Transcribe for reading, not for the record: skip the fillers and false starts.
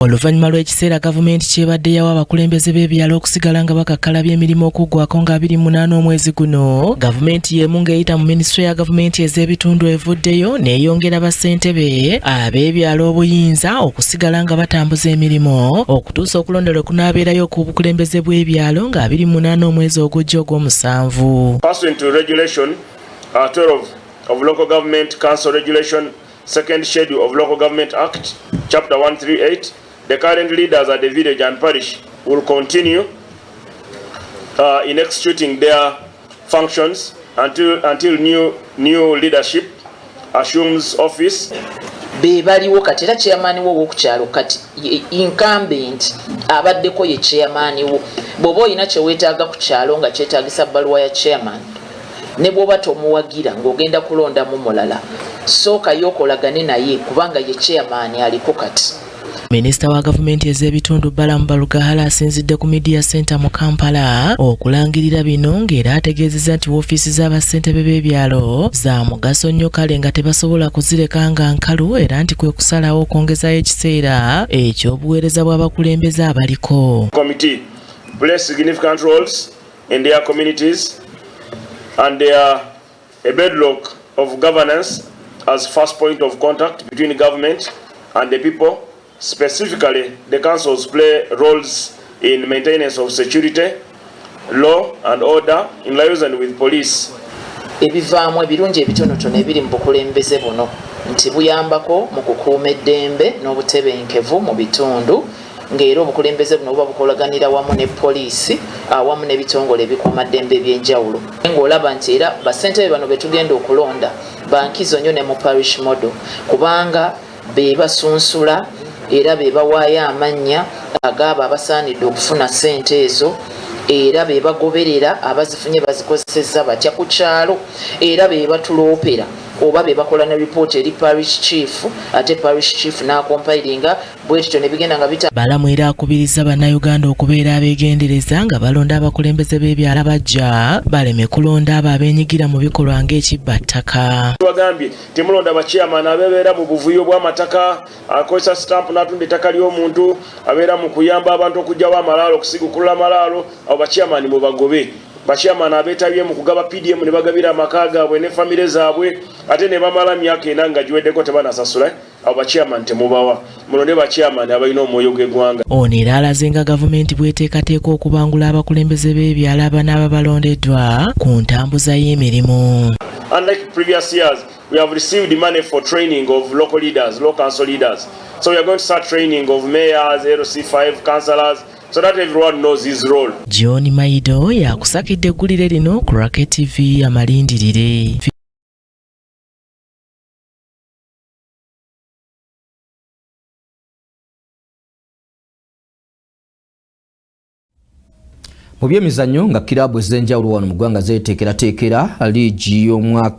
Oluvannyuma lw'ekiseera gavumenti kyebadde yawa abakulembeze b'ebyalo okusigala nga bakakkalabya emirimu okuggwako nga 28 omwezi guno, gavumenti y'emu ng'eyita mu minisitule ya gavumenti ez'ebitundu evuddeyo n'eyongera Ssentebe ab'ebyalo Obuyinza okusigala nga batambuza emirimu okutuusa okulonda lwe kunaabeerayo ku bukulembeze bw'ebyalo nga 28 omwezi ogujja ogw'omusanvu. Pursuant to Regulation 12 of Local Government Council Regulation, Second Schedule of Local Government Act, Chapter 138, the current leaders at the village and parish will continue in executing their functions until new leadership assumes office. Bw'Ebyalo kati era chairman wo w'okukyalo kati incumbent abaddeko ye chairman wo. Bw'oba olina kye weetaaga ku kyalo nga kyetaagisa bbaluwa ya chairman, ne bw'oba tomuwagira ng'ogenda kulondamu mulala, sooka y'okolagane naye kubanga ye chairman aliko kati. Minisita wa gavumenti ez'ebitundu Balamu Balugahala asinzidde ku Media Center mu Kampala okulangirira bino ng'era ategeezezza nti woofiisi z'abassentebe b'ebyalo za mugaso nnyo kale nga tebasobola kuzireka nga nkalu era nti kwe kusalawo okwongezayo ekiseera eky'obuweereza bw'abakulembeze abaliko. Committee play significant roles in their communities and they are a bedrock of governance as first point of contact between government and the people. Specifically, the councils play roles in maintenance of security, law and order in liaison with police. Ebivaamu ebirungi ebitonotono ebiri mu bukulembeze buno nti buyambako mu kukuuma eddembe n'obutebenkevu mu bitundu, ng'era obukulembeze buno buba bukolaganira wamu ne poliisi awamu n'ebitongole ebikuuma ddembe eby'enjawulo. Ng'olaba nti era bassentebe bano be tugenda okulonda bankizo nnyo ne mu parish model kubanga be basunsula era be bawaayo amannya ag'abo abasaanidde okufuna ssente ezo, era be bagoberera abazifunye bazikozesezza batya ku kyalo, era be batuloopera oba be bakola ne report eri parish chief, ate parish chief n'akompilinga bwetyo ne bigenda nga bita. Balamu era akubiriza bannayuganda okubeera abeegendereza nga balonda abakulembeze b'ebyalo abajja baleme kulonda abo abeenyigira mu bikolwa ng'ekibbattaka. Bagambye temulonda bachairman abeera mu buvuyo bw'amataka, akozesa stamp n'atunda ettaka ly'omuntu, abeera mu kuyamba abantu okugyawo amalaalo, okusigukula amalaalo, abo bachairman mu bagobe. Bachairman abeetabye mu kugaba PDM ne bagabira amaka gaabwe ne famire zaabwe, ate ne bamala myaka 4 nga giweddeko tebanasasula, abo bachairman temubawa. Mulonde bachairman abalina omwoyo gw'eggwanga. Ono era alaze nga gavumenti bw'eteekateeka okubangula abakulembeze b'ebyalo abanaaba balondeddwa ku ntambuza y'emirimu. Unlike previous years, we have received money for training of local leaders, local council leaders. So we are going to start training of mayors, LC5 councillors, so that everyone knows his role. John Maido yakusakidde eggulire lino ku KTV amalindirire. Mu byemizannyo nga kiraabu ez'enjawulo wano mu ggwanga zeeteekerateekera liigi y'omwaka